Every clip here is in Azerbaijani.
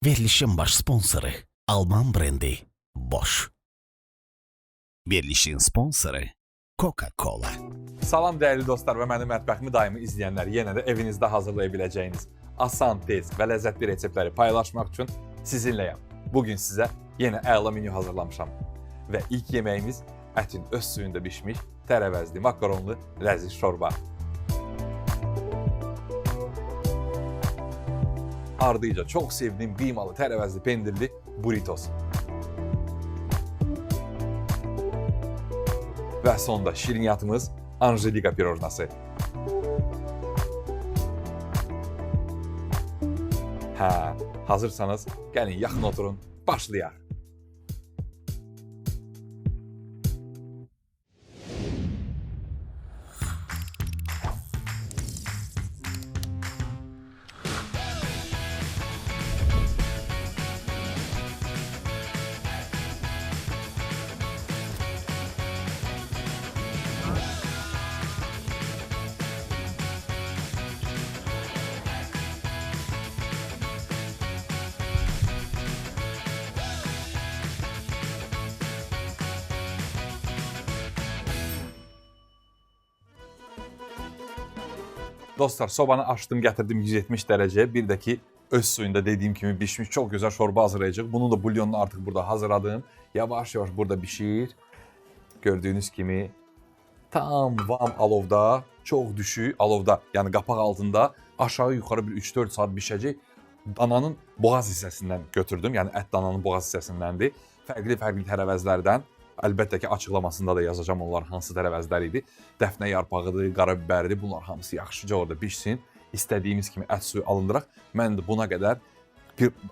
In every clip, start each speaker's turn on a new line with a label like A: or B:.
A: Verilişin baş sponsoru Alman brendi Bosch. Verilişin sponsoru Coca-Cola.
B: Salam dəyərli dostlar və mənim mətbəximi daimi izləyənlər, yenə də evinizdə hazırlaya biləcəyiniz asan, tez və ləzzətli reseptləri paylaşmaq üçün sizinləyəm. Bugün sizə yenə əla menü hazırlamışam və ilk yeməyimiz ətin öz suyunda bişmiş, tərəvəzli, makaronlu, ləziz şorba. Ardınca çox sevdiyim qıymalı, tərəvəzli, pendirli burritos. Və sonda şirinyatımız Anjelika pirojnası. Hazırsanız gəlin yaxın oturun, başlayaq. Dostlar, sobanı açdım, gətirdim 170 dərəcəyə. Bir də ki, öz suyunda dediyim kimi bişmiş çox gözəl şorba hazırlayacaq. Bunun da bulyonunu artıq burada hazırladım. Yavaş-yavaş burada bişir. Gördüyünüz kimi tam vam alovda, çox düşük alovda, yəni qapaq altında aşağı-yuxarı bir 3-4 saat bişəcək. Dananın boğaz hissəsindən götürdüm, yəni ət dananın boğaz hissəsindəndir. Fərqli tərəvəzlərdən. Əlbəttə ki, açıqlamasında da yazacağam onlar hansı tərəvəzlər idi. Dəfnə yarpağıdır, qarabibərdir. Bunlar hamısı yaxşıca orada bişsin. İstədiyimiz kimi ət suyu alındıraq. Mən də buna qədər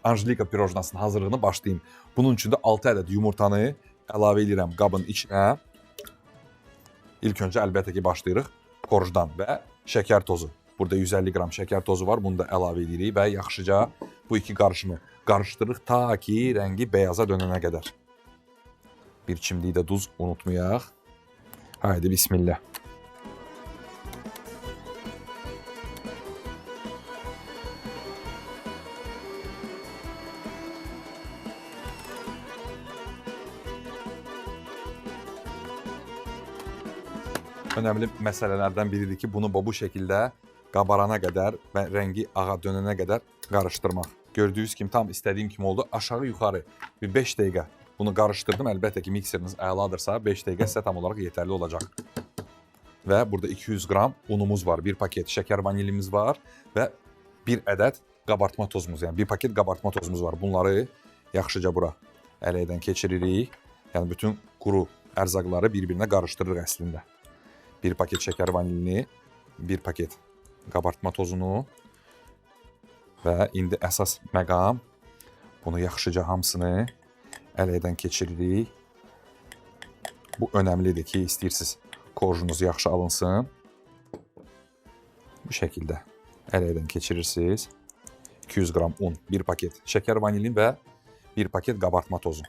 B: Anjelika pirojnasının hazırlığını başlayayım. Bunun üçün də 6 ədəd yumurtanı əlavə edirəm qabın içinə. İlk öncə əlbəttə ki, başlayırıq korjdan və şəkər tozu. Burada 150 qram şəkər tozu var. Bunu da əlavə edirik və yaxşıca bu iki qarışımı qarışdırırıq ta ki, rəngi beyaza dönənə qədər. Bir çimdik də duz unutmayaq. Haydi bismillah. Önemli məsələlərdən biridir ki, bunu bu şəkildə qabarana qədər və rəngi ağa dönənə qədər qarışdırmaq. Gördüyünüz kimi tam istədiyim kimi oldu. Aşağı-yuxarı bir 5 dəqiqə bunu qarışdırdım. Əlbəttə ki, mikseriniz əladırsa 5 dəqiqə sizə tam olaraq yetərli olacaq. Və burada 200 qram unumuz var, bir paket şəkər vanilimiz var və bir ədəd qabartma tozumuz, yəni bir paket qabartma tozumuz var. Bunları yaxşıca bura ələyədən keçiririk. Yəni bütün quru ərzaqları bir-birinə qarışdırırıq əslində. Bir paket şəkər vanilini, bir paket qabartma tozunu və indi əsas məqam bunu yaxşıca hamısını ələyədən keçiririk. Bu önəmlidir ki, istəyirsiniz korjunuz yaxşı alınsın. Bu şəkildə ələyədən keçirirsiniz. 200 qram un, bir paket şəkər vanilin və bir paket qabartma tozu.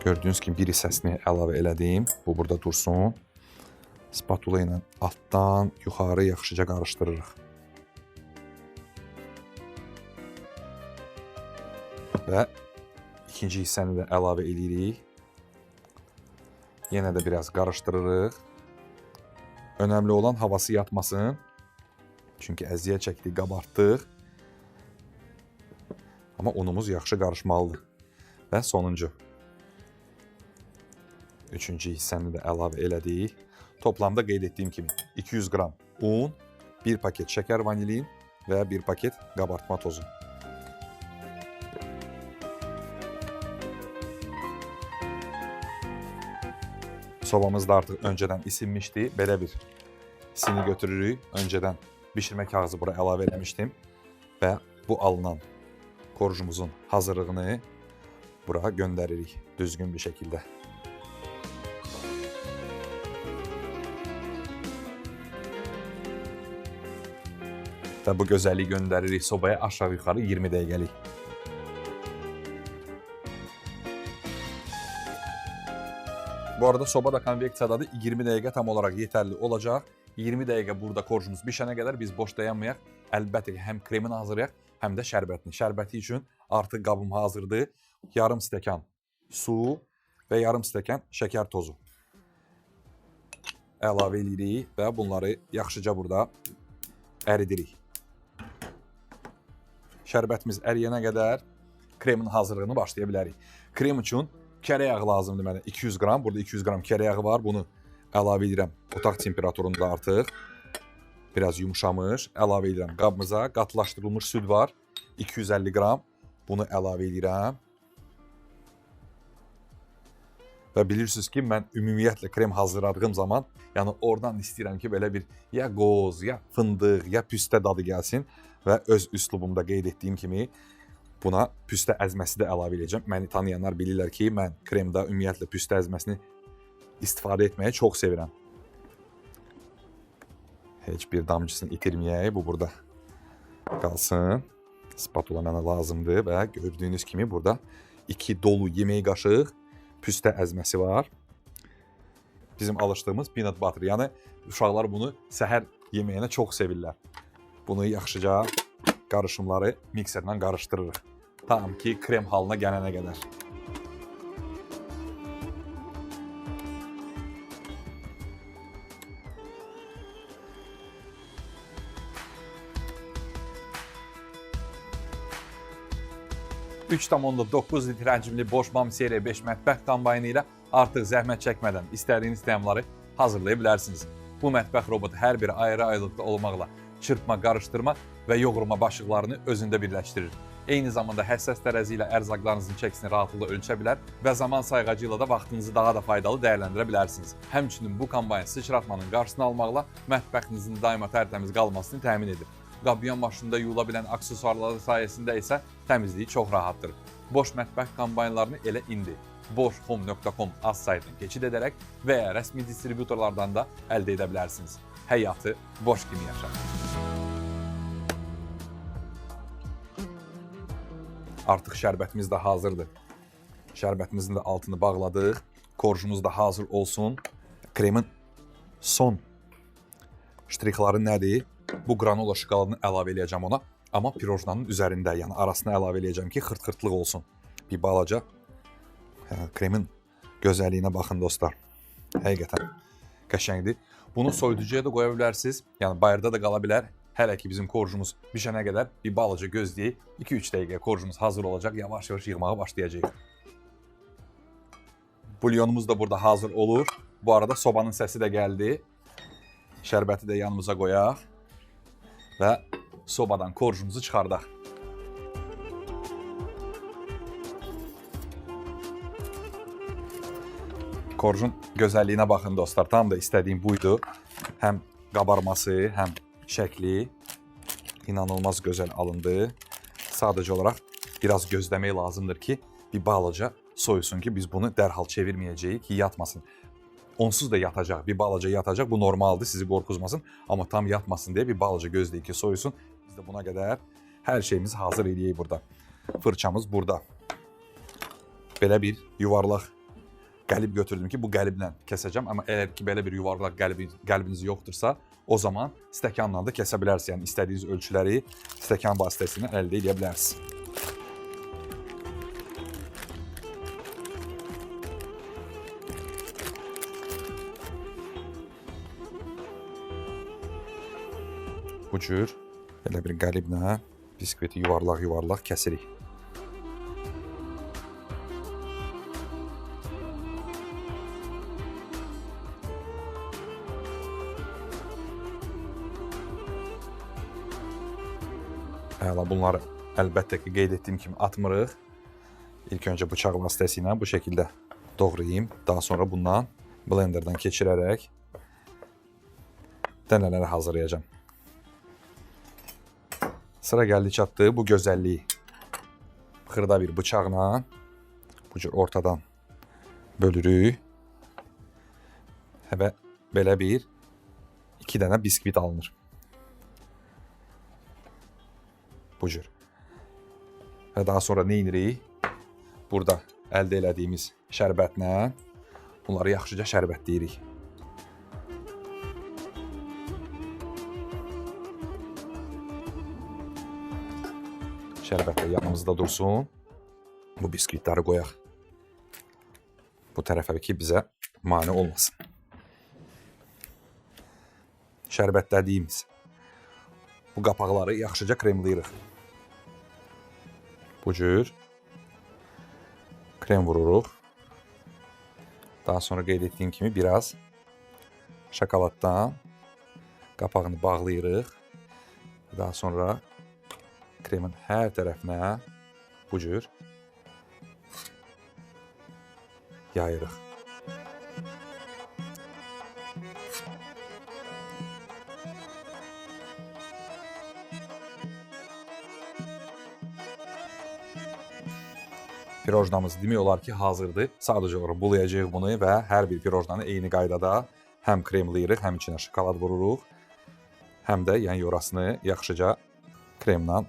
B: Gördüyünüz kimi bir hissəsini əlavə elədim. Bu burada dursun. Spatula ilə altdan yuxarı yaxşıca qarışdırırıq. Və ikinci hissəni də əlavə edirik. Yenə də biraz qarışdırırıq. Önəmli olan havası yatmasın. Çünki əziyyət çəkdik, qabartdıq. Amma unumuz yaxşı qarışmalıdır. Və sonuncu. Üçüncü hissəni də əlavə elədik. Toplamda qeyd etdiyim kimi 200 qram un, bir paket şəkər vanilin və bir paket qabartma tozu. Sobamız da artıq öncədən isinmişdi. Belə bir sini götürürük. Öncədən bişirmə kağızı bura əlavə eləmişdim. Və bu alınan korjumuzun hazırlığını bura göndəririk düzgün bir şəkildə. Və bu gözəlliyi göndəririk sobaya aşağı-yuxarı 20 dəqiqəlik. Bu arada soba da konveksiyadadır. 20 dəqiqə tam olaraq yetərli olacaq. 20 dəqiqə burada korjumuz bişənə qədər biz boş dayanmayaq. Əlbəttə ki, həm kremini hazırlayaq, həm də şərbətini. Şərbəti üçün artıq qabım hazırdır. Yarım stəkan su və yarım stəkan şəkər tozu əlavə edirik və bunları yaxşıca burada əridirik. Şərbətimiz əriyənə qədər kremin hazırlığını başlaya bilərik. Krem üçün kərə yağı lazımdır mənə 200 qram. Burada 200 qram kərə yağı var. Bunu əlavə edirəm otaq temperaturunda artıq. Biraz yumuşamış. Əlavə edirəm qabımıza. Qatılaşdırılmış süd var. 250 qram. Bunu əlavə edirəm. Və bilirsiniz ki, mən ümumiyyətlə krem hazırladığım zaman, yəni oradan istəyirəm ki, belə bir ya qoz, ya fındıq, ya püstə dadı gəlsin və öz üslubumda qeyd etdiyim kimi buna püstə əzməsi də əlavə edəcəm. Məni tanıyanlar bilirlər ki, mən kremdə ümumiyyətlə püstə əzməsini istifadə etməyi çox sevirəm. Heç bir damcısını itirməyək, bu burada qalsın. Spatula mənə lazımdır və gördüyünüz kimi burada 2 dolu yemək qaşıq püstə əzməsi var. Bizim alışdığımız peanut butter. Yəni, uşaqlar bunu səhər yeməyinə çox sevirlər. Bunu yaxşıca qarışımları mikserlə qarışdırırıq. Tam ki, krem halına gələnə qədər. $3,9 litr həcmli Bosch Mam Serie 5 mətbəx kombayını ilə artıq zəhmət çəkmədən istədiyiniz təmləri hazırlaya bilərsiniz. Bu mətbəx robotu hər biri ayrı-ayrılıqda olmaqla çırpma, qarışdırma və yoğurma başlıqlarını özündə birləşdirir. Eyni zamanda həssas tərəzi ilə ərzaqlarınızın çəkisini rahatlıqla ölçə bilər və zaman sayğacı ilə da vaxtınızı daha da faydalı dəyərləndirə bilərsiniz. Həmçinin bu kombayn sıçratmanın qarşısını almaqla mətbəxinizin daima tərtəmiz qalmasını təmin edir. Qabyan maşında yuyula bilən aksesuarları sayəsində isə təmizliyi çox rahatdır. Bosch mətbəx kombaynlarını elə indi boschhome.com az saytına keçid edərək və ya rəsmi distributorlardan da əldə edə bilərsiniz. Həyatı Bosch kimi yaşa. Artıq şərbətimiz də hazırdır. Şərbətimizin də altını bağladıq. Korjumuz da hazır olsun. Kremin son ştrixları nədir? Bu granola şokoladını əlavə eləyəcəm ona. Amma pirojnanın üzərində, yəni arasına əlavə eləyəcəm ki, xırt-xırtlıq olsun. Bir balaca kremin gözəlliyinə baxın dostlar. Həqiqətən qəşəngdir. Bunu soyuducuya da qoya bilərsiniz. Yəni bayırda da qala bilər. Hələ ki bizim korjumuz bişənə qədər bir balaca gözləyib 2-3 dəqiqə korjumuz hazır olacaq. Yavaş-yavaş yığmağa başlayacağıq. Bulyonumuz da burada hazır olur. Bu arada sobanın səsi də gəldi. Şərbəti də yanımıza qoyaq və sobadan korjumuzu çıxardaq. Korjun gözəlliyinə baxın dostlar. Tam da istədiyim buydu. Həm qabarması, həm şəkli inanılmaz gözəl alındı. Sadəcə olaraq biraz gözləmək lazımdır ki, bir balaca soyusun ki, biz bunu dərhal çevirməyəcəyik ki, yatmasın. Onsuz da yatacaq, bir balaca yatacaq. Bu normaldır, sizi qorxuzmasın. Amma tam yatmasın deyə bir balaca gözləyik ki, soyusun. Biz də buna qədər hər şeyimizi hazır edəyik burada. Fırçamız burada. Belə bir yuvarlaq qəlib götürdüm ki, bu qəliblə kəsəcəm. Amma əgər ki, belə bir yuvarlaq qəlbiniz yoxdursa, o zaman stəkanla da kəsə bilərsiniz. Yəni, istədiyiniz ölçüləri stəkan vasitəsilə əldə edə bilərsiniz. Bu cür elə bir qəliblə biskviti yuvarlaq-yuvarlaq kəsirik. Əla, bunları əlbəttə ki, qeyd etdiyim kimi atmırıq. İlk öncə bıçaq vasitəsilə bu şəkildə doğrayayım. Daha sonra bundan blenderdan keçirərək dənələri hazırlayacağım. Sıra gəldi çatdı bu gözəlliyi. Xırda bir bıçaqla bu cür ortadan bölürük. Və belə bir 2 dənə biskvit alınır. Bu cür. Və daha sonra nə edirik? Burada əldə elədiyimiz şərbətlə Bunları yaxşıca şərbətləyirik. Şərbət də yanımızda dursun. Bu biskvitləri qoyaq bu tərəfə ki, bizə mane olmasın. Şərbətlədiyimiz bu qapaqları yaxşıca kremləyirıq. Bu cür krem vururuq. Daha sonra qeyd etdiyim kimi biraz şokoladdan qapağını bağlayırıq. Daha sonra kremin hər tərəfinə bu cür yayırıq. Pirojnamız demək olar ki, hazırdır. Sadəcə olaraq bulayacağıq bunu və hər bir pirojnanı eyni qaydada həm kremləyirik, həm içinə şokolad vururuq, həm də yan yorasını yaxşıca kremlə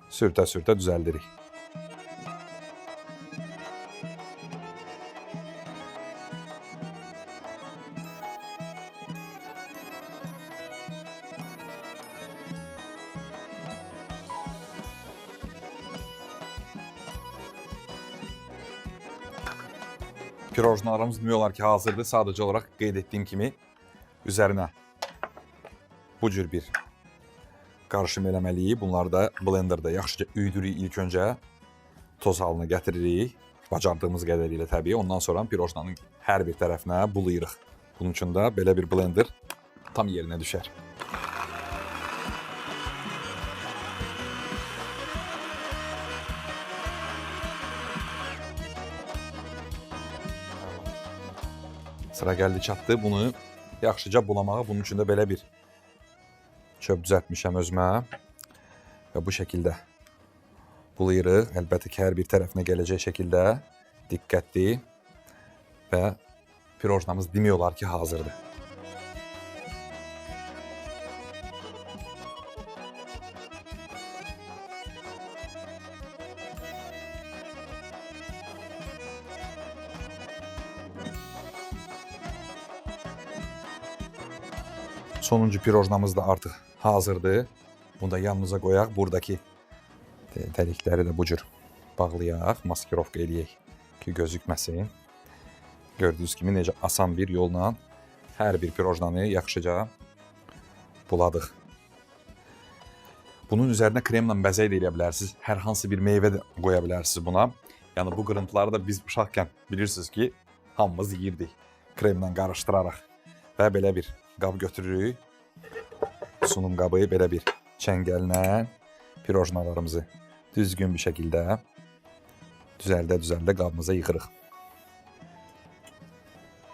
B: sürtə-sürtə düzəldirik. Pirojnalarımız demək olar ki, hazırdır. Sadəcə olaraq qeyd etdiyim kimi üzərinə bu cür bir qarışım eləməliyik. Bunları da blenderda yaxşıca üyüdürük ilk öncə. Toz halına gətiririk. Bacardığımız qədərilə təbii. Ondan sonra pirojnanın hər bir tərəfinə bulayırıq. Bunun üçün də belə bir blender tam yerinə düşər. Sıra gəldi çatdı. Bunu yaxşıca bulamağa. Bunun üçün də belə bir çöp düzəltmişəm özümə. Və bu şəkildə bulayırıq. Əlbəttə ki, hər bir tərəfinə gələcək şəkildə diqqətli və pirojnamız demək olar ki, hazırdır. Sonuncu pirojnamız da artıq hazırdır. Bunu da yanımıza qoyaq. Buradakı dəlikləri də bu cür bağlayaq, maskirovka eləyək ki, gözükməsin. Gördüyünüz kimi necə asan bir yolla hər bir pirojnanı yaxşıca buladıq. Bunun üzərinə kremlə bəzək də eləyə bilərsiniz. Hər hansı bir meyvə də qoya bilərsiniz buna. Yəni bu qırıntıları da biz uşaqkən bilirsiniz ki, hamımız yeyirdik kremlə qarışdıraraq. Və belə bir qab götürürük. Sunum qabı belə bir çəngəllə pirojnalarımızı düzgün bir şəkildə düzəldə qabımıza yığırıq.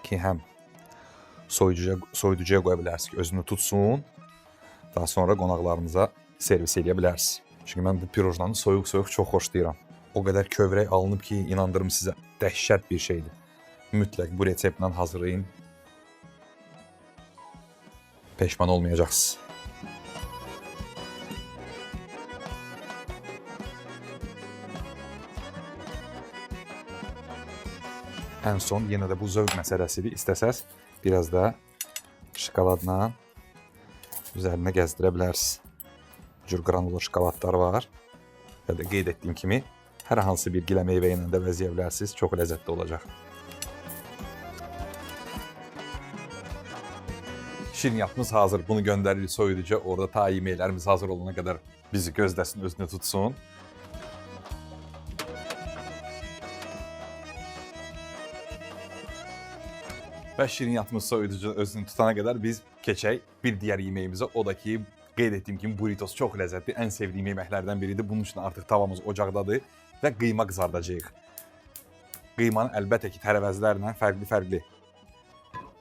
B: Ki, həm soyuducuya qoya bilərsiniz ki, özünü tutsun. Daha sonra qonaqlarınıza servis eləyə bilərsiniz. Çünki mən bu pirojnanı soyuq-soyuq çox xoşlayıram. O qədər kövrək alınıb ki, inandırım sizə, dəhşət bir şeydir. Mütləq bu reseptlə hazırlayın. Peşman olmayacaqsınız. Ən son yenə də bu zövq məsələsidir. İstəsəz biraz da şokoladla üzərinə gəzdirə bilərsiniz. Bu cür qranullu şokoladlar var. Və də qeyd etdiyim kimi hər hansı bir gilə meyvə ilə də bəzəyə bilərsiniz. Çox ləzzətli olacaq. Şirniyyatımız hazır. Bunu göndəririk soyuducuya. Orada ta yeməklərimiz hazır olana qədər bizi gözləsin, özünü tutsun. Və şirniyyatımız soyuducu özünü tutana qədər biz keçək bir digər yeməyimizə. O da ki, qeyd etdiyim kimi buritos çox ləzzətli, ən sevdiyim yeməklərdən biridir. Bunun üçün artıq tavamız ocaqdadır və qıyma qızardacağıq. Qıymanı əlbəttə ki, tərəvəzlərlə fərqli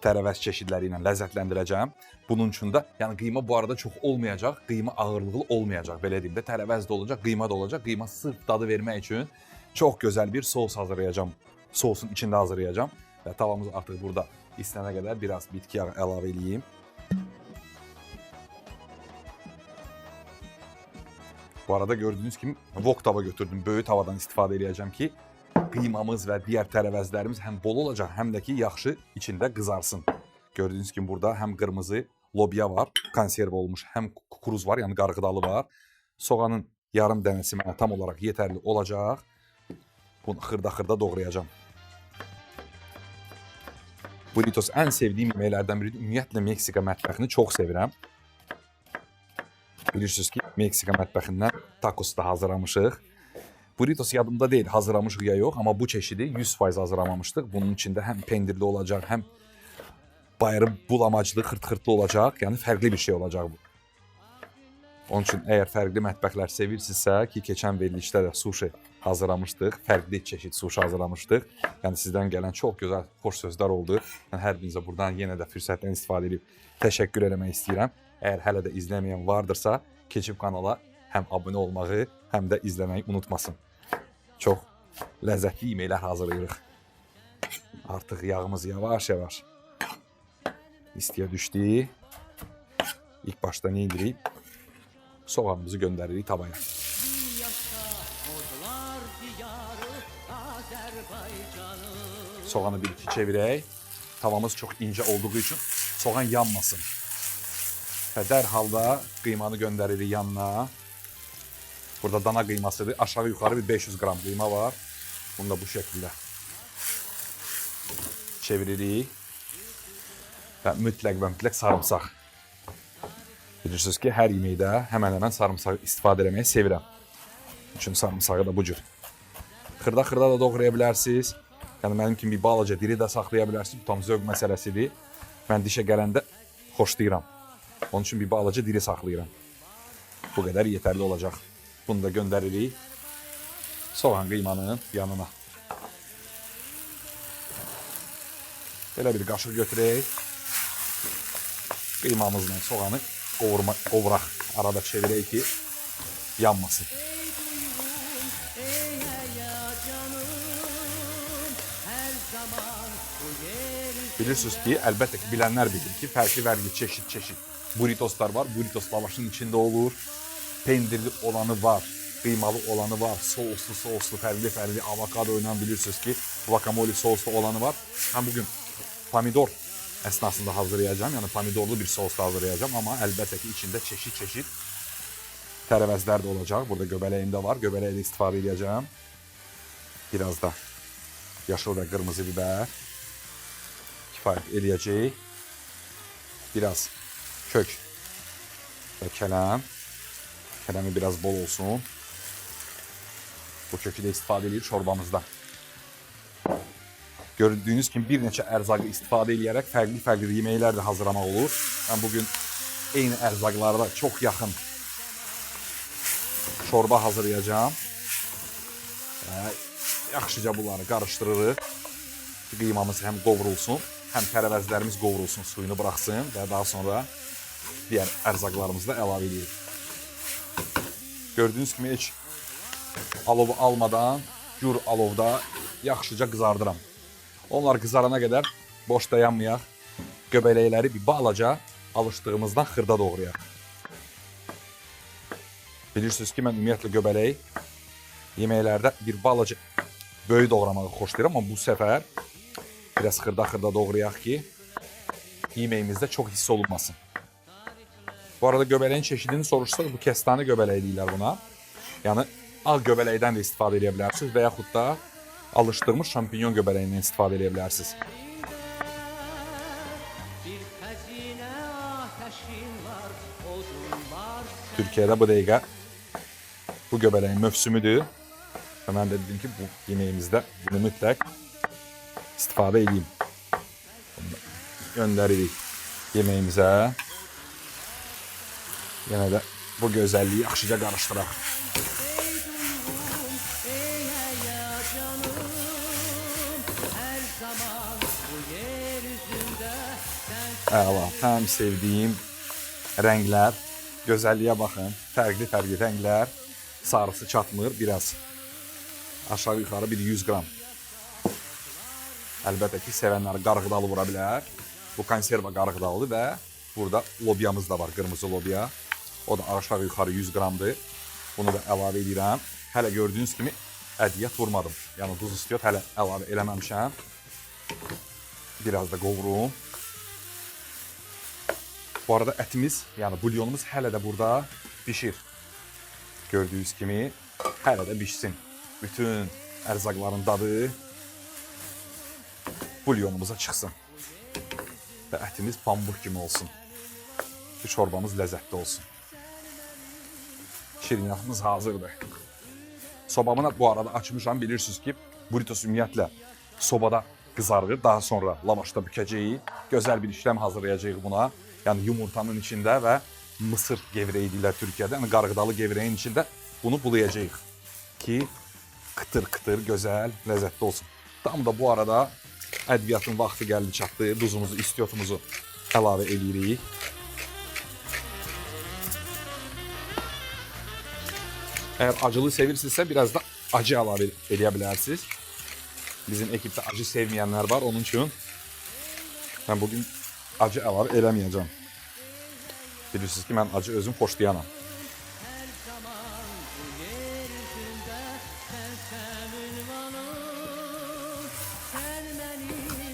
B: tərəvəz çeşidləri ilə ləzzətləndirəcəm. Bunun üçün də, yəni qıyma bu arada çox olmayacaq, qıyma ağırlıqlı olmayacaq, belə deyim də, tərəvəz də olacaq, qıyma da olacaq. Qıyma sırf dadı vermək üçün çox gözəl bir sos hazırlayacağım. Sosun içində hazırlayacağım və tavamız artıq burada istənə qədər biraz bitki yağı əlavə edeyim. Bu arada gördüyünüz kimi wok tava götürdüm. Böyük tavadan istifadə edəcəm ki, qıymamız və digər tərəvəzlərimiz həm bol olacaq, həm də ki yaxşı içində qızarsın. Gördüyünüz kimi burada həm qırmızı lobya var, konserv olmuş, həm kukuruz var, yəni qarğıdalı var. Soğanın yarım dənəsi mənə tam olaraq yetərli olacaq. Bunu xırda-xırda doğrayacağam. Burritos ən sevdiyim yeməklərdən biridir. Ümumiyyətlə Meksika mətbəxini çox sevirəm. Bilirsiniz ki, Meksika mətbəxindən tacos da hazırlamışıq. Burritos yadımda deyil, hazırlamışıq ya yox, amma bu çeşidi 100% hazırlamamışdıq. Bunun içində həm pendirli olacaq, həm bayırı bulamaclı, xırt-xırtlı olacaq. Yəni fərqli bir şey olacaq bu. Onun üçün əgər fərqli mətbəxlər sevirsinizsə ki, keçən verilişdə də sushi hazırlamışdıq, fərqli çeşid sushi hazırlamışdıq. Yəni sizdən gələn çox gözəl, xoş sözlər oldu. Yəni hər birinizə buradan yenə də fürsətdən istifadə edib təşəkkür eləmək istəyirəm. Əgər hələ də izləməyən vardırsa, keçib kanala həm abunə olmağı, həm də izləməyi unutmasın. Çox ləzzətli yeməklər hazırlayırıq. Artıq yağımız yavaş-yavaş istiyə düşdü. İlk başda nə edirik? Soğanımızı göndəririk tavaya. Soğanı bir-iki çevirək. Tavamız çox incə olduğu üçün soğan yanmasın. Və dərhal da qıymanı göndəririk yanına. Burada dana qıymasıdır. Aşağı yuxarı bir 500 qram qıyma var. Bunu da bu şəkildə çeviririk. Və mütləq sarımsaq. Bilirsiniz ki, hər yeməkdə həmən sarımsağı istifadə etməyi sevirəm. Üçün sarımsağı da bu cür. Xırda-xırda da doğraya bilərsiniz. Yəni mənim kimi bir balaca diri də saxlaya bilərsiniz. Bu tam zövq məsələsidir. Mən dişə gələndə xoşlayıram. Onun üçün bir balaca diri saxlayıram. Bu qədər yetərli olacaq. Bunu da göndəririk soğan qıymanın yanına. Belə bir qaşıq götürək. Qıymamızla soğanı qovuraq. Arada çevirək ki, yanmasın. Bilirsiniz ki, əlbəttə ki, bilənlər bilir ki, fərqli çeşid burritoslar var. Burritos lavaşın içində olur. Pendirli olanı var, qıymalı olanı var, souslu, fərqli avokado ilə bilirsiniz ki, guacamole souslu olanı var. Mən bugün pomidor əsnasında hazırlayacağım, yəni pomidorlu bir sos hazırlayacağım, amma əlbəttə ki, içində çeşid tərəvəzlər də olacaq. Burada göbələyim də var, göbələyi də istifadə edəcəm. Biraz da yaşıl və qırmızı biber kifayət eləyəcək. Biraz kök və kələm. Kələmi biraz bol olsun. Bu kökü də istifadə edirik şorbamızda. Gördüyünüz kimi bir neçə ərzaqı istifadə edərək fərqli yeməklər də hazırlamaq olur. Mən bugün eyni ərzaqlarda çox yaxın şorba hazırlayacağım. Yaxşıca bunları qarışdırırıq. Qıymamız həm qovrulsun, həm tərəvəzlərimiz qovrulsun, suyunu buraxsın və daha sonra digər ərzaqlarımızı da əlavə edirik. Gördüyünüz kimi heç alovu almadan gür alovda yaxşıca qızardıram. Onlar qızarana qədər boş dayanmayaq. Göbələkləri bir balaca alışdığımızdan xırda doğrayaq. Bilirsiniz ki, mən ümumiyyətlə göbələyi yeməklərdə bir balaca böyük doğramağı xoşlayıram, amma bu səfər biraz xırda doğrayaq ki, yeməyimizdə çox hiss olunmasın. Bu arada göbələyin çeşidini soruşsaq, bu kestane göbələyi deyirlər buna. Yəni, ağ göbələkdən də istifadə edə bilərsiniz və yaxud da alışdırmış şampinyon göbələyindən istifadə edə bilərsiniz. Türkiyədə bu dəqiqə bu göbələyin mövsümüdür. Və mən də dedim ki, bu yeməyimizdə bunu mütləq istifadə edeyim. Göndəririk yeməyimizə. Yenə də bu gözəlliyi yaxşıca qarışdıraq. Əla, həm sevdiyim rənglər, gözəlliyə baxın, fərqli rənglər, sarısı çatmır, biraz aşağı yuxarı bir 100 qram. Əlbəttə ki, sevənləri qarğıdalı vura bilər. Bu konserva qarğıdalıdır və burada lobyamız da var, qırmızı lobya. O da aşağı yuxarı 100 qramdır. Bunu da əlavə edirəm. Hələ gördüyünüz kimi ədiyyət vurmadım. Yəni duz istiot hələ əlavə eləməmişəm. Biraz da qovurum. Bu arada ətimiz, yəni bulyonumuz hələ də burada bişir. Gördüyünüz kimi hələ də bişsin. Bütün ərzaqların dadı bulyonumuza çıxsın. Və ətimiz pambıq kimi olsun. Bu çorbamız ləzzətli olsun. Şirniyyatımız hazırdır. Sobamı bu arada açmışam. Bilirsiniz ki, burritos ümumiyyətlə sobada qızarır. Daha sonra lavaşda bükəcəyik. Gözəl bir işlem hazırlayacağıq buna. Yəni yumurtanın içində və mısır gevreği deyirlər Türkiyədə. Yəni qarğıdalı gevreğin içində bunu bulayacağıq ki, kıtır, gözəl, ləzzətli olsun. Tam da bu arada ədviyyatın vaxtı gəldi çatdı. Duzumuzu, istiotumuzu əlavə edirik. Eğer acılı sevirsinizsə biraz da acı əlavə edə bilərsiniz. Bizim ekipdə acı sevməyənlər var. Onun üçün mən bugün acı əlavə eləməyəcəm. Bilirsiniz ki, mən acı özüm xoşlayanam.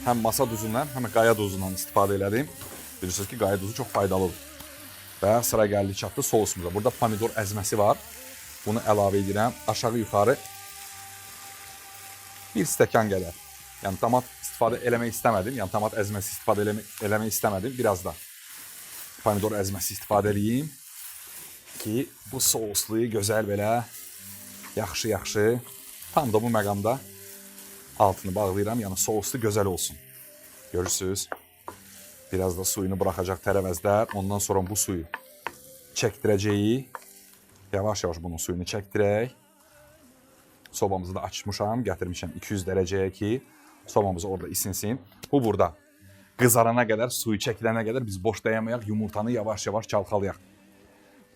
B: Həm masa duzundan, həm qaya duzundan istifadə elədim. Bilirsiniz ki, qaya duzu çox faydalıdır. Və sıra gəldi çatdı sousumuza. Burada pomidor əzməsi var. Bunu əlavə edirəm. Aşağı yuxarı bir stəkan qədər. Yəni tomat istifadə eləmək istəmədim. Yəni tomat əzməsi istifadə eləmək istəmədim. Biraz da pomidor əzməsi istifadə edeyim ki, bu sousluyu gözəl belə yaxşı tam da bu məqamda altını bağlayıram. Yəni souslu gözəl olsun. Görürsünüz? Biraz da suyunu buraxacaq tərəvəzlər. Ondan sonra bu suyu çəkdirəcəyik. Yavaş-yavaş bunun suyunu çəkdirək. Sobamızı da açmışam, gətirmişəm 200 dərəcəyə ki, sobamız orada isinsin. Bu burada qızarana qədər, suyu çəkilənə qədər biz boş dayamayaq, yumurtanı yavaş-yavaş çalxalayaq.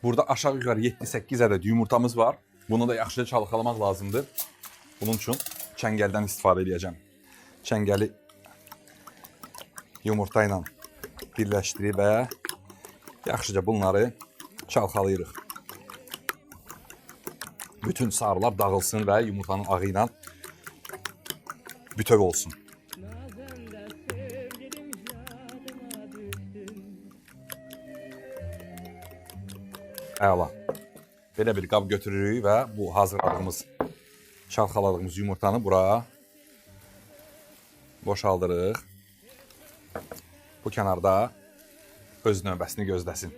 B: Burada aşağı yuxarı 7-8 ədəd yumurtamız var. Bunu da yaxşıca çalxalamaq lazımdır. Bunun üçün çəngəldən istifadə edəcəm. Çəngəli yumurta ilə birləşdirib və yaxşıca bunları çalxalayırıq. Bütün sarılar dağılsın və yumurtanın ağı ilə bütöv olsun. Əla. Belə bir qab götürürük və bu hazırladığımız, çalxaladığımız yumurtanı bura boşaldırıq. Bu kənarda öz növbəsini gözləsin.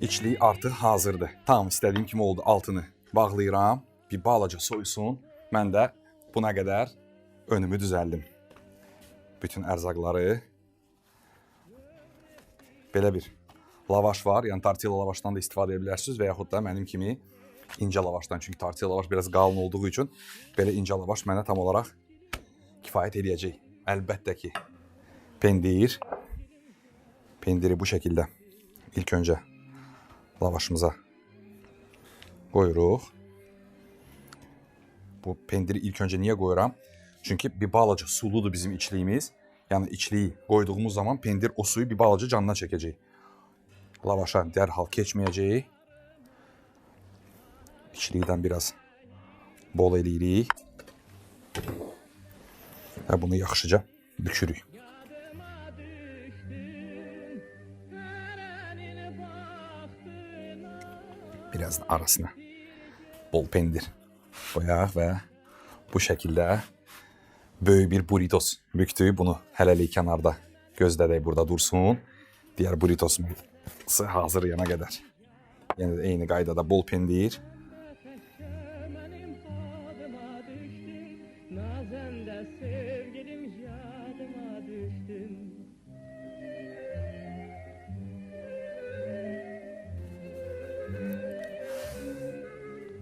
B: İçliyi artıq hazırdır. Tam istədiyim kimi oldu. Altını bağlayıram. Bir balaca soyusun. Mən də buna qədər önümü düzəldim. Bütün ərzaqları. Belə bir lavaş var. Yəni tortilla lavaşdan da istifadə edə bilərsiniz və yaxud da mənim kimi incə lavaşdan. Çünki tortilla lavaş biraz qalın olduğu üçün belə incə lavaş mənə tam olaraq kifayət edəcək. Əlbəttə ki, pendir. Pendiri bu şəkildə ilk öncə lavaşımıza qoyuruq. Bu pendiri ilk öncə niyə qoyuram? Çünki bir balaca suludur bizim içliyimiz. Yəni içliyi qoyduğumuz zaman pendir o suyu bir balaca canına çəkəcək. Lavaşa dərhal keçməyəcək. İçlikdən biraz bol eləyirik. Və bunu yaxşıca bükürük. Biraz da arasına bol pendir qoyaq və bu şəkildə böyük bir burritos büktük. Bunu hələlik kənarda gözlədək, burada dursun. Digər burritosumuz hazır yana qədər. Yenə də eyni qaydada bol pendir.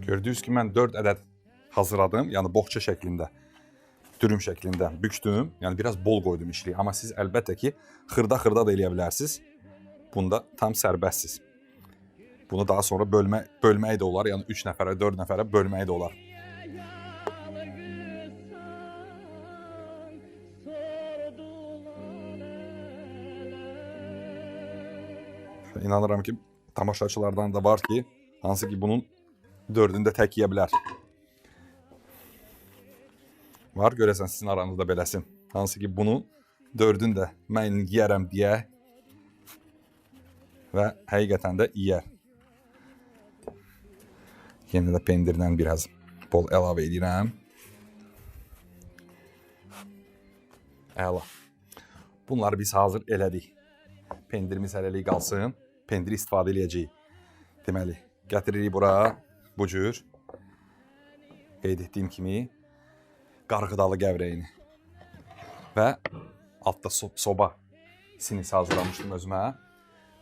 B: Gördüyünüz ki, mən 4 ədəd hazırladım. Yəni boğça şəklində, dürüm şəklində büktüm. Yəni biraz bol qoydum içliyi. Amma siz əlbəttə ki, xırda da eləyə bilərsiniz. Bunda tam sərbəstsiz. Bunu daha sonra bölmək də olar. Yəni 3 nəfərə, 4 nəfərə bölmək də olar. İnanıram ki, tamaşaçılardan da var ki, hansı ki bunun 4-ünü də tək yeyə bilər. Var, görəsən sizin aranızda beləsin. Hansı ki bunun 4-ünü də mən yeyərəm deyə və həqiqətən də yeyər. Yenə də pendirdən biraz bol əlavə edirəm. Əla. Bunları biz hazır elədik. Pendirimiz hələlik qalsın. Pendiri istifadə edəcəyik. Deməli, gətiririk bura bu cür. Qeyd etdiyim kimi qarğıdalı gəvrəyini. Və altda soba sinisi hazırlamışdım özümə.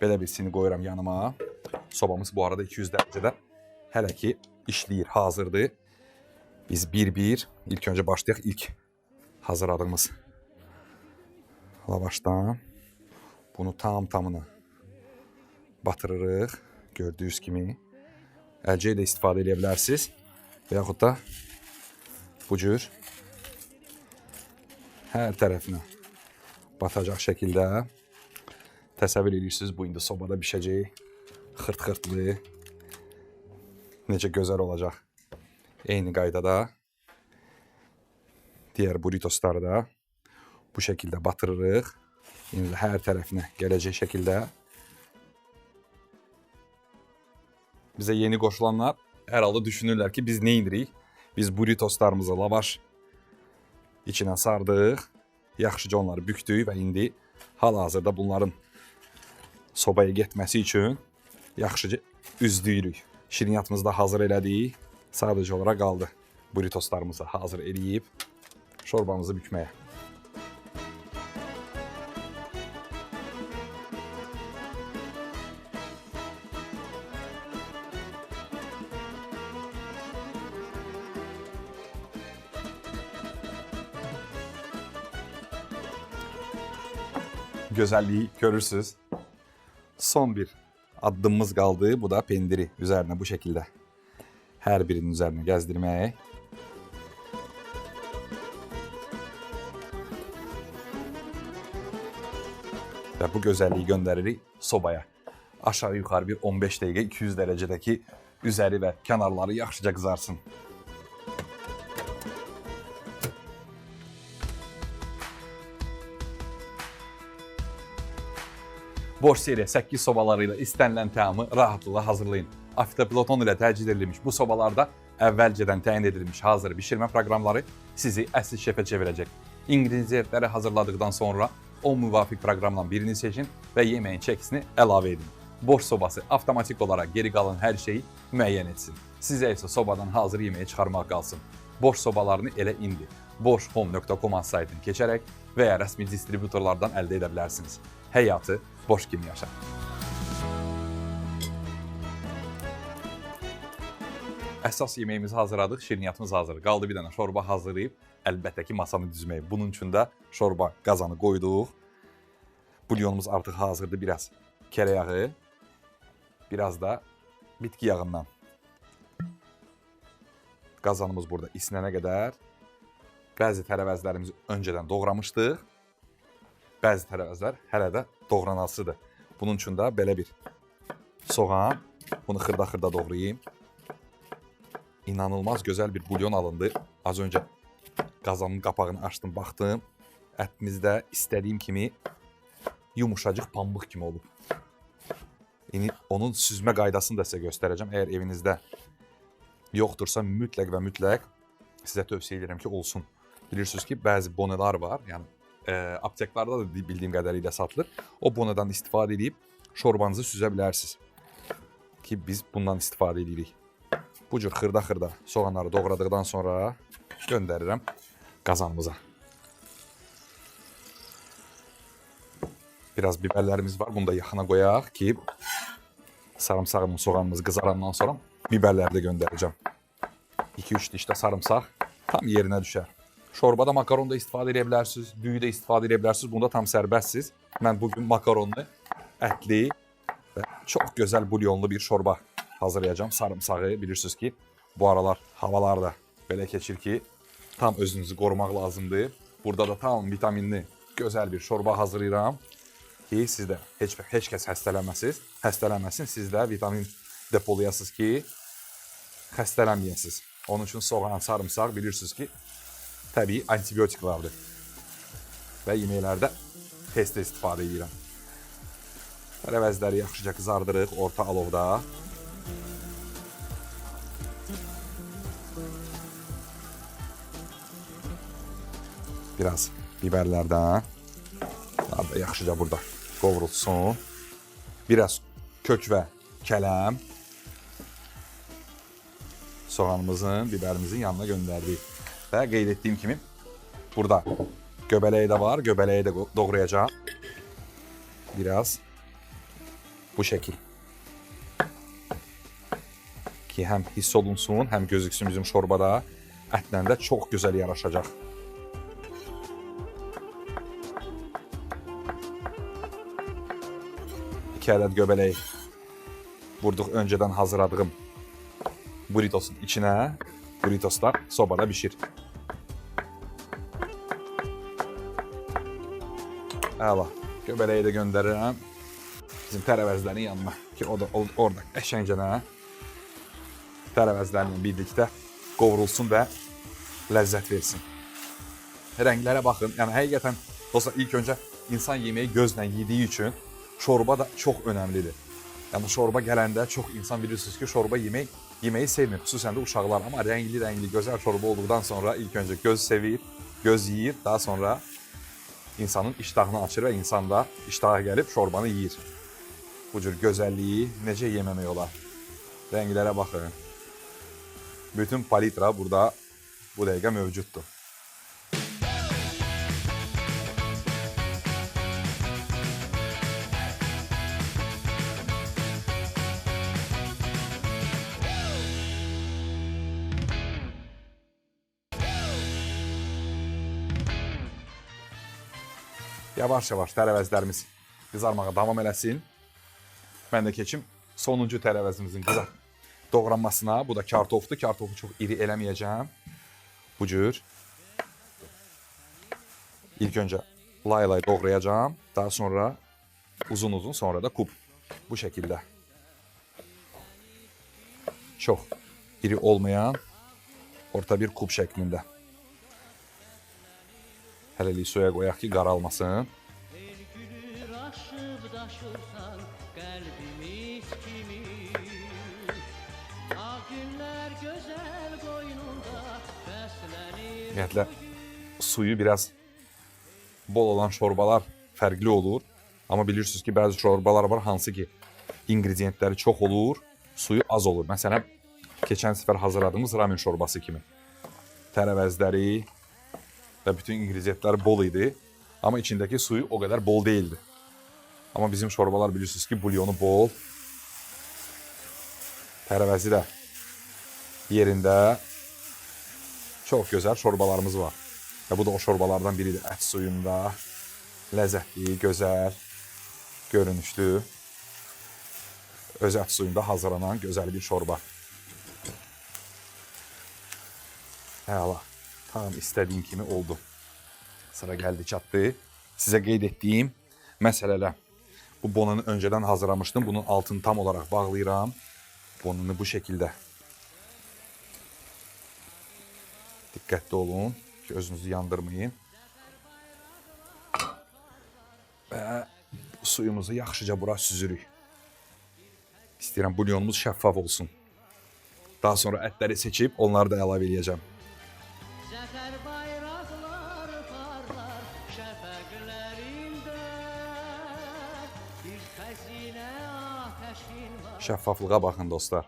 B: Belə bir sini qoyuram yanıma. Sobamız bu arada 200 dərəcədə hələ ki işləyir, hazırdır. Biz bir-bir ilk öncə başlayaq ilk hazırladığımız lavaşdan. Bunu tam-tamına batırırıq. Gördüyünüz kimi. Əlcəyə də istifadə edə bilərsiniz. Və yaxud da bu cür hər tərəfinə batacaq şəkildə. Təsəvvür edirsiniz, bu indi sobada bişəcək. Xırt-xırtlı. Necə gözəl olacaq. Eyni qaydada digər burritosları da bu şəkildə batırırıq. Yəni hər tərəfinə gələcək şəkildə. Bizə yeni qoşulanlar hər halda düşünürlər ki, biz nə edirik? Biz burritoslarımızı lavaş içinə sardıq. Yaxşıca onları bükdük və indi hal-hazırda bunların sobaya getməsi üçün yaxşıca üzdürük. Şirniyyatımızı da hazır elədik. Sadəcə olaraq qaldı burritoslarımızı hazır eləyib şorbamızı bükməyə. Gözəlliyi görürsünüz. Son bir addımımız qaldı. Bu da pendiri üzərinə bu şəkildə hər birinin üzərinə gəzdirmək. Və bu gözəlliyi göndəririk sobaya. Aşağı yuxarı bir 15 dəqiqə 200 dərəcədəki üzəri və kənarları yaxşıca qızarsın. Borş seriya 8 sobaları ilə istənilən təamı rahatlıqla hazırlayın. Avtopiloton ilə təcrid edilmiş bu sobalarda əvvəlcədən təyin edilmiş hazır bişirmə proqramları sizi əsl şefə çevirəcək. İnqridiyentləri hazırladıqdan sonra o müvafiq proqramdan birini seçin və yeməyin çəkisini əlavə edin. Borş sobası avtomatik olaraq geri qalan hər şeyi müəyyən etsin. Sizə isə sobadan hazır yeməyi çıxarmaq qalsın. Borş sobalarını elə indi borshome.com saytını keçərək və ya rəsmi distributorlardan əldə edə bilərsiniz. Həyatı boş kimi yaşa. Əsas yeməyimizi hazırladıq, şirniyyatımız hazır. Qaldı bir dənə şorba hazırlayıb, əlbəttə ki masanı düzmək. Bunun üçün də şorba qazanı qoyduq. Bulyonumuz artıq hazırdır, biraz kərə yağı, biraz da bitki yağından. Qazanımız burada isinənə qədər bəzi tərəvəzlərimizi öncədən doğramışdıq. Bəzi tərəvəzlər hələ də doğranasıdır. Bunun üçün də belə bir soğan, bunu xırda-xırda doğrayayım. İnanılmaz gözəl bir bulyon alındı. Az öncə qazanın qapağını açdım, baxdım. Ətimiz də istədiyim kimi yumuşacıq pambıq kimi olub. İndi onun süzmə qaydasını da sizə göstərəcəm. Əgər evinizdə yoxdursa mütləq və mütləq sizə tövsiyə edirəm ki, olsun. Bilirsiniz ki, bəzi bonelar var. Yəni apteklarda da bildiyim qədərilə satılır. O bonadan istifadə edib şorbanızı süzə bilərsiniz. Ki biz bundan istifadə edirik. Bu cür xırda-xırda soğanları doğradıqdan sonra göndərirəm qazanımıza. Biraz biberlərimiz var. Bunu da yaxına qoyaq ki sarımsağımın soğanımız qızarandan sonra biberləri də göndərəcəm. 2-3 dişdə sarımsaq tam yerinə düşər. Şorbada makaron da istifadə edə bilərsiniz, düyü də istifadə edə bilərsiniz. Bunda tam sərbəstsiz. Mən bugün makaronlu, ətli və çox gözəl bulyonlu bir şorba hazırlayacağım. Sarımsağı bilirsiniz ki, bu aralar havalar da belə keçir ki, tam özünüzü qorumaq lazımdır. Burada da tam vitaminli, gözəl bir şorba hazırlayıram. ki siz də heç kəs xəstələnməsin, siz də vitamin depolayasınız ki, xəstələnməyəsiniz. Onun üçün soğan, sarımsaq bilirsiniz ki, təbii antibiotiklardır. Və yeməklərdə tez-tez istifadə edirəm. Tərəvəzləri yaxşıca qızardırıq orta alovda. Biraz biberlərdən. Daha da yaxşıca burada qovrulsun. Biraz kök və kələm. Soğanımızın, biberimizin yanına göndərdik. Və qeyd etdiyim kimi burada göbələyi də var. Göbələyi də doğrayacağım. Biraz bu şəkil. Ki həm hiss olunsun, həm gözüksün bizim şorbada. Ətlə də çox gözəl yaraşacaq. 2 ədəd göbələyi vurduq öncədən hazırladığım burritosun içinə. Burritoslar sobada bişir. Əla, göbələyi də göndərirəm bizim tərəvəzlərin yanına ki, o da orada qəşəngcə tərəvəzlərlə birlikdə qovrulsun və ləzzət versin. Rənglərə baxın. Yəni həqiqətən dostlar, ilk öncə insan yeməyi gözlə yediyi üçün şorba da çox önəmlidir. Yəni şorba gələndə çox insan bilirsiniz ki, şorba yeməyi sevmir, xüsusən də uşaqlar. Amma rəngli, gözəl şorba olduqdan sonra ilk öncə göz sevir, göz yeyir, daha sonra insanın iştahını açır və insan da iştaha gəlib şorbanı yeyir. Bu cür gözəlliyi necə yeməmək olar? Rənglərə baxın. Bütün palitra burada bu dəqiqə mövcuddur. Yavaş-yavaş tərəvəzlərimiz qızarmağa davam eləsin. Mən də keçim sonuncu tərəvəzimizin doğranmasına. Bu da kartofdur. Kartofu çox iri eləməyəcəm. Bu cür. İlk öncə lay-lay doğrayacağım. Daha sonra uzun-uzun, sonra da kub. Bu şəkildə. Çox iri olmayan orta bir kub şəklində. Hələlik suya qoyaq ki, qaralmasın. Ümumiyyətlə, suyu biraz bol olan şorbalar fərqli olur. Amma bilirsiniz ki, bəzi şorbalar var, hansı ki, ingrediyentləri çox olur, suyu az olur. Məsələn, keçən səfər hazırladığımız ramen şorbası kimi. Tərəvəzləri və bütün ingrediyentlər bol idi. Amma içindəki suyu o qədər bol değildi. Amma bizim şorbalar bilirsiniz ki, bulyonu bol. Tərəvəzi də yerində. Çox gözəl şorbalarımız var. Və bu da o şorbalardan biridir. Ət suyunda ləzzətli, gözəl, görünüşlü, öz ət suyunda hazırlanan gözəl bir şorba. Əla. Tam istədiyim kimi oldu. Sıra gəldi çatdı. Sizə qeyd etdiyim məsələlər. Bu bonanı öncədən hazırlamışdım. Bunun altını tam olaraq bağlayıram. Bonanı bu şəkildə. Diqqətli olun ki, özünüzü yandırmayın. Və suyumuzu yaxşıca bura süzürük. İstəyirəm bulyonumuz şəffaf olsun. Daha sonra ətləri seçib onları da əlavə edəcəm. Şəffaflığa baxın dostlar.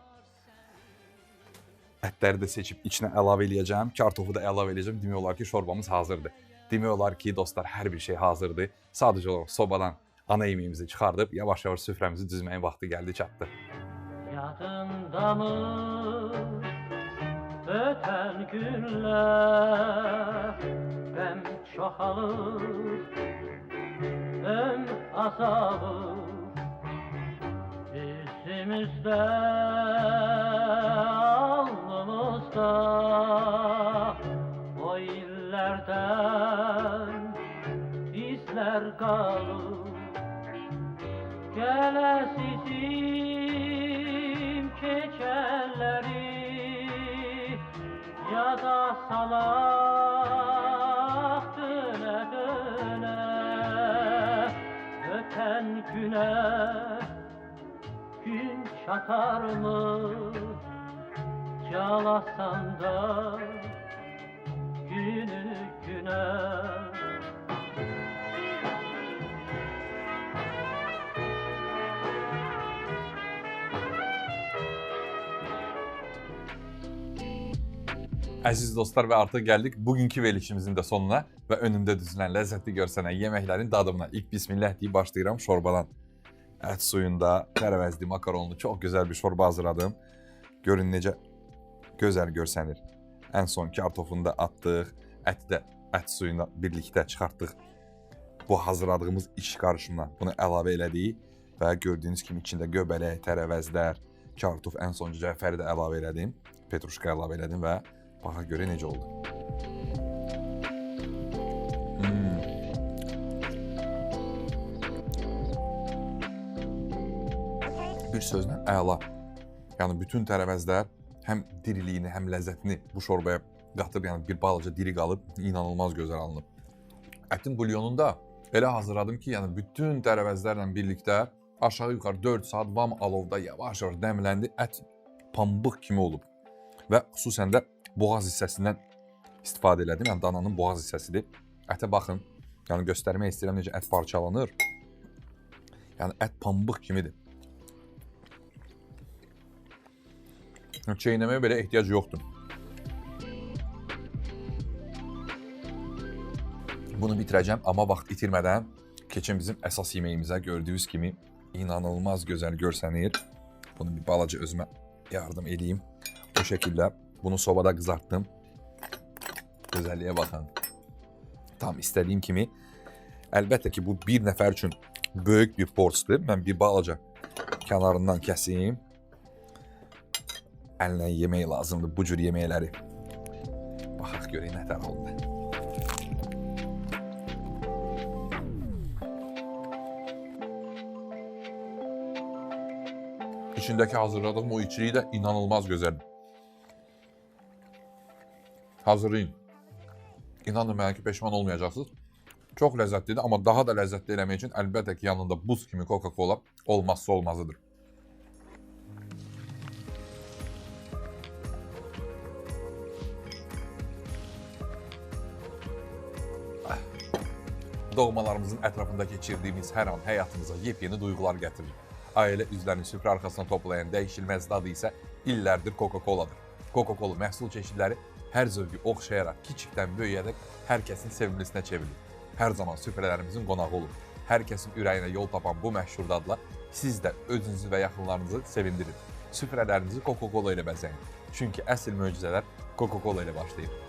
B: Ətləri də seçib içinə əlavə edəcəm. Kartofu da əlavə edəcəm. Demək olar ki, şorbamız hazırdır. Demək olar ki, dostlar, hər bir şey hazırdır. Sadəcə olaraq sobadan ana yeməyimizi çıxardıb, yavaş-yavaş süfrəmizi düzməyin vaxtı gəldi, çatdı.
C: Yadındamı ötən günlər, qəm çoxalır, ömr azalır. Üzümüzdə, alnımızda o illərdən izlər qalır. salaq dönə dönə ötən günə gün çatarmı calasan da günü günə.
B: Əziz dostlar və artıq gəldik bugünkü verilişimizin də sonuna və önümdə düzülən ləzzətli görsənən yeməklərin dadımına. İlk bismillah deyib başlayıram şorbadan. Ət suyunda, tərəvəzli, makaronlu çox gözəl bir şorba hazırladım. Görün necə gözəl görsənir. Ən son kartofunu da atdıq, əti də ət suyuna birlikdə çıxartdıq. Bu hazırladığımız iç qarışımına bunu əlavə elədik və gördüyünüz kimi içində göbələk, tərəvəzlər, kartof, ən son cəfəri də əlavə elədim. Petruşka əlavə elədim və baxa görə necə oldu. Bir sözlə əla. Yəni bütün tərəvəzlər həm diriliyini, həm ləzzətini bu şorbaya qatıb, yəni bir balaca diri qalıb, inanılmaz gözəl alınıb. Ətin bulyonunu da elə hazırladım ki, yəni bütün tərəvəzlərlə birlikdə aşağı yuxarı 4 saat vam alovda yavaş-yavaş dəmləndi, ət pambıq kimi olub. Və xüsusən də boğaz hissəsindən istifadə elədim. Yəni dananın boğaz hissəsidir. Ətə baxın. Yəni göstərmək istəyirəm necə ət parçalanır. Yəni ət pambıq kimidir. Çeynəməyə belə ehtiyac yoxdur. Bunu bitirəcəm, amma vaxt itirmədən keçin bizim əsas yeməyimizə. Gördüyünüz kimi inanılmaz gözəl görsənir. Bunu bir balaca özümə yardım edeyim. Bu şəkildə bunu sobada qızartdım. Gözəlliyə baxın. Tam istədiyim kimi. Əlbəttə ki, bu bir nəfər üçün böyük bir porsdur. Mən bir balaca kənarından kəsim. Əllə yemək lazımdır bu cür yeməkləri. Baxaq görək nə tər oldu. İçindəki hazırladığım o içiliyi də inanılmaz gözəldir. Hazırlayın. İnanın mənə ki, peşman olmayacaqsınız. Çox ləzzətlidir, amma daha da ləzzətli eləmək üçün əlbəttə ki, yanında buz kimi Coca-Cola olmazsa olmazıdır. Doğmalarımızın ətrafında keçirdiyimiz hər an həyatımıza yepyeni duyğular gətirir. Ailə üzvlərini süfrə arxasına toplayan dəyişilməz dadı isə illərdir Coca-Coladır. Coca-Cola məhsul çeşidləri hər zövqü oxşayaraq, kiçikdən böyüyərək hər kəsin sevimlisinə çevrilir. Hər zaman süfrələrimizin qonağı olur. Hər kəsin ürəyinə yol tapan bu məşhur dadla siz də özünüzü və yaxınlarınızı sevindirin. Süfrələrinizi Coca-Cola ilə bəzəyin. Çünki əsl möcüzələr Coca-Cola ilə başlayır.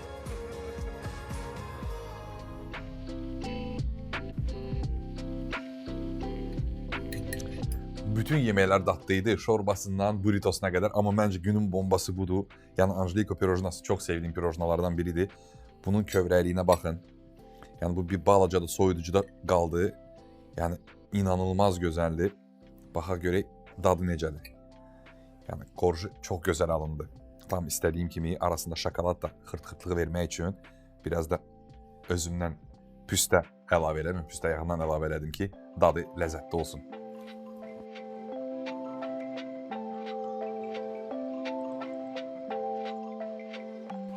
B: Bütün yeməklər dadlıydı, şorbasından burritosuna qədər, amma məncə günün bombası budur. Yəni Anjeliko pirojnası çox sevdiyim pirojnalardan biridir. Bunun kövrəkliyinə baxın. Yəni bu bir balaca da soyuducuda qaldı. Yəni inanılmaz gözəldir. Baxa görək dadı necədir. Yəni korju çox gözəl alındı. Tam istədiyim kimi arasında şokolad da xırt-xırtlığı vermək üçün biraz da özümdən püstə əlavə elədim. Püstə yağından əlavə elədim ki, dadı ləzzətli olsun.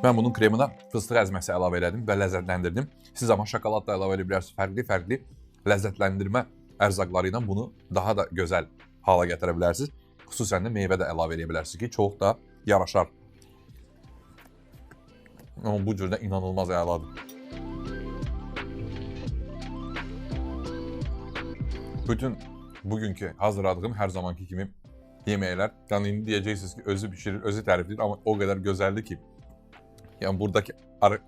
B: Mən bunun kremına fıstıq əzməsi əlavə elədim və ləzzətləndirdim. Siz amma şokolad da əlavə edə bilərsiniz. Fərqli ləzzətləndirmə ərzaqları ilə bunu daha da gözəl hala gətirə bilərsiniz. Xüsusən də meyvə də əlavə edə bilərsiniz ki, çox da yaraşar. Amma bu cürdə inanılmaz əladır. Bütün bugünkü hazırladığım hər zamanki kimi yeməklər, yəni indi deyəcəksiniz ki, özü bişirir, özü tərifləyir, amma o qədər gözəldir ki, yəni buradakı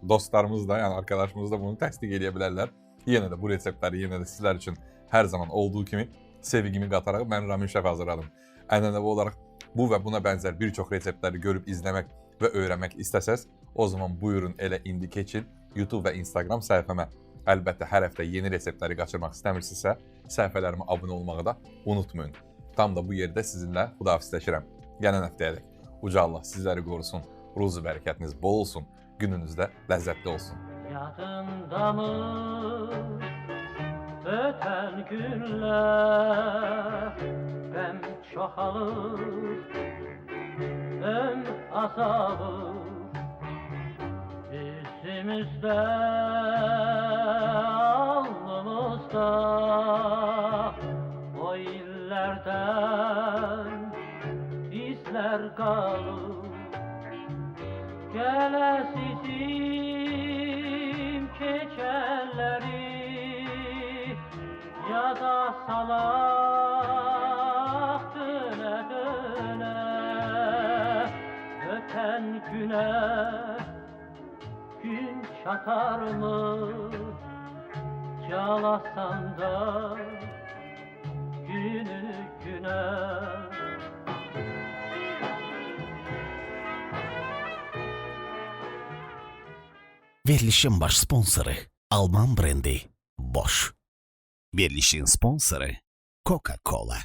B: dostlarımız da, yəni arkadaşımız da bunu təsdiq edə bilərlər. Yenə də bu reseptləri yenə də sizlər üçün hər zaman olduğu kimi sevgimi qataraq mən Ramin Şəf hazırladım. Ənənəvi olaraq bu və buna bənzər bir çox reseptləri görüb izləmək və öyrənmək istəsəz, o zaman buyurun elə indi keçin YouTube və Instagram səhifəmə. Əlbəttə hər həftə yeni reseptləri qaçırmaq istəmirsinizsə, səhifələrimə abunə olmağı da unutmayın. Tam da bu yerdə sizinlə xudahafizləşirəm. Gələn həftəyədək. Uca Allah sizləri qorusun. ruzu bərəkətiniz bol olsun, gününüz də ləzzətli olsun.
C: Yadında mı öten günler? Qəm çoxalır, ömr azalır yüzümüzdə, alnımızda. O illərdən izlər qalır. Gələsizim keçənləri yada salaq dönə-dönə. Ötən günə gün çatarmı? Calasan da günü günə.
A: Verilişin baş sponsoru Alman brendi Bosch. Verilişin sponsoru Coca-Cola.